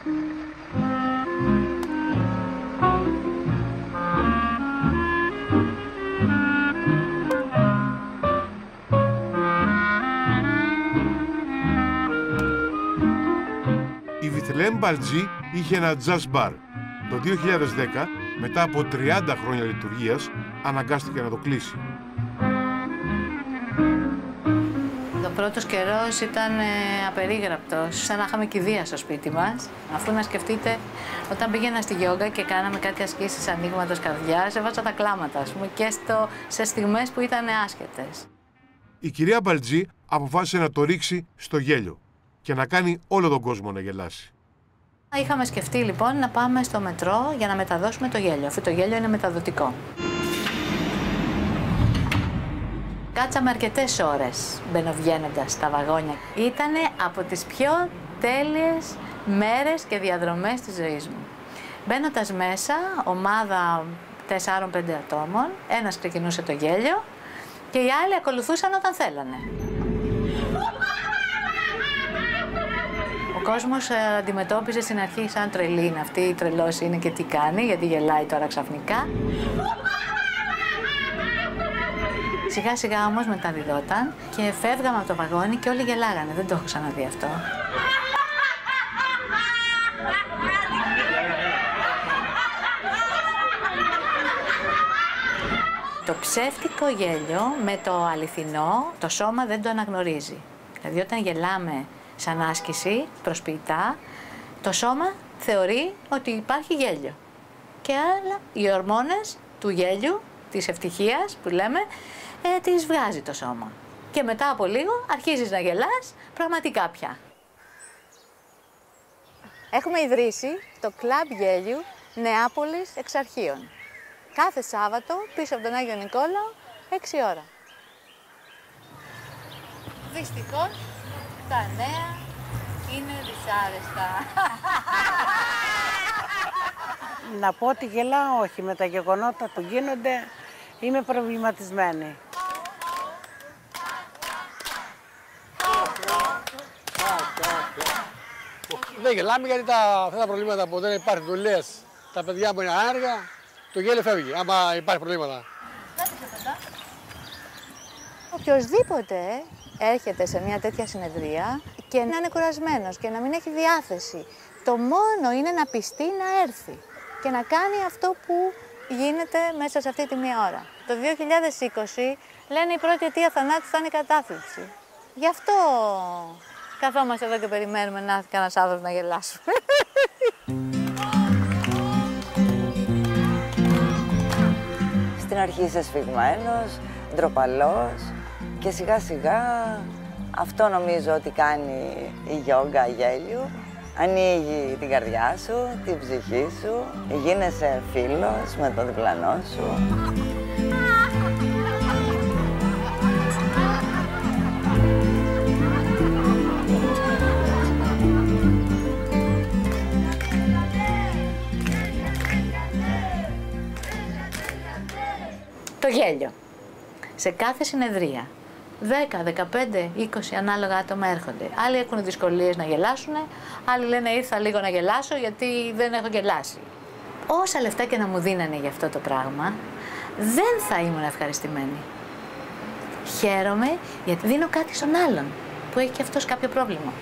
Η Βιθλεέμ Μπαλτζή είχε ένα jazz bar. Το 2010, μετά από 30 χρόνια λειτουργίας, αναγκάστηκε να το κλείσει. Ο πρώτος καιρός ήταν απερίγραπτος, σαν να είχαμε κηδεία στο σπίτι μας. Αφού να σκεφτείτε, όταν πήγαινα στη γιόγκα και κάναμε κάτι ασκήσεις ανοίγματος καρδιάς, έβαζα τα κλάματα, ας πούμε, και σε στιγμές που ήταν άσχετες. Η κυρία Μπαλτζή αποφάσισε να το ρίξει στο γέλιο και να κάνει όλο τον κόσμο να γελάσει. Είχαμε σκεφτεί λοιπόν να πάμε στο μετρό για να μεταδώσουμε το γέλιο, αφού το γέλιο είναι μεταδοτικό. Κάτσαμε αρκετές ώρες μπαινοβγαίνοντας στα βαγόνια. Ήτανε από τις πιο τέλειες μέρες και διαδρομές της ζωής μου. Μπαίνοντας μέσα, ομάδα 4-5 ατόμων, ένας ξεκινούσε το γέλιο και οι άλλοι ακολουθούσαν όταν θέλανε. Ο κόσμος αντιμετώπιζε στην αρχή σαν τρελή είναι αυτή, η τρελός είναι και τι κάνει, γιατί γελάει τώρα ξαφνικά. Σιγά σιγά όμως μεταδιδόταν και φεύγαμε από το βαγόνι και όλοι γελάγανε. Δεν το έχω ξαναδεί αυτό. Το ψεύτικο γέλιο με το αληθινό το σώμα δεν το αναγνωρίζει. Δηλαδή όταν γελάμε σαν άσκηση προσποιητά, το σώμα θεωρεί ότι υπάρχει γέλιο. Και άλλα, οι ορμόνες του γέλιου, της ευτυχίας που λέμε, τις βγάζει το σώμα. Και μετά από λίγο αρχίζεις να γελάς πραγματικά πια. Έχουμε ιδρύσει το Κλαμπ Γέλιου Νεάπολης Εξαρχείων. Κάθε Σάββατο πίσω από τον Άγιο Νικόλαο, 6 ώρα. Δυστυχώς, τα νέα είναι δυσάρεστα. Να πω ότι γελάω, όχι, με τα γεγονότα που γίνονται είμαι προβληματισμένη. Δεν γελάμε γιατί αυτά τα προβλήματα που δεν υπάρχει δουλειές, τα παιδιά που είναι άνεργα, το γέλιο φεύγει, άμα υπάρχει προβλήματα. Οποιοςδήποτε έρχεται σε μια τέτοια συνεδρία και να είναι κουρασμένος και να μην έχει διάθεση, το μόνο είναι να πιστεί να έρθει και να κάνει αυτό που γίνεται μέσα σε αυτή τη μία ώρα. Το 2020 λένε η πρώτη αιτία θανάτου θα είναι η κατάθλιψη. Γι' αυτό καθόμαστε εδώ και περιμένουμε να έρθει κανένας άνθρωπος να γελάσουμε. Στην αρχή είσαι σφιγμένος, ντροπαλός και σιγά σιγά αυτό νομίζω ότι κάνει η γιόγκα γέλιου. Ανοίγει την καρδιά σου, την ψυχή σου, γίνεσαι φίλος με τον διπλανό σου. Το γέλιο. Σε κάθε συνεδρία 10, 15, 20 ανάλογα άτομα έρχονται. Άλλοι έχουν δυσκολίες να γελάσουν, άλλοι λένε ήρθα λίγο να γελάσω γιατί δεν έχω γελάσει. Όσα λεφτά και να μου δίνανε για αυτό το πράγμα, δεν θα ήμουν ευχαριστημένη. Χαίρομαι γιατί δίνω κάτι στον άλλον που έχει και αυτός κάποιο πρόβλημα.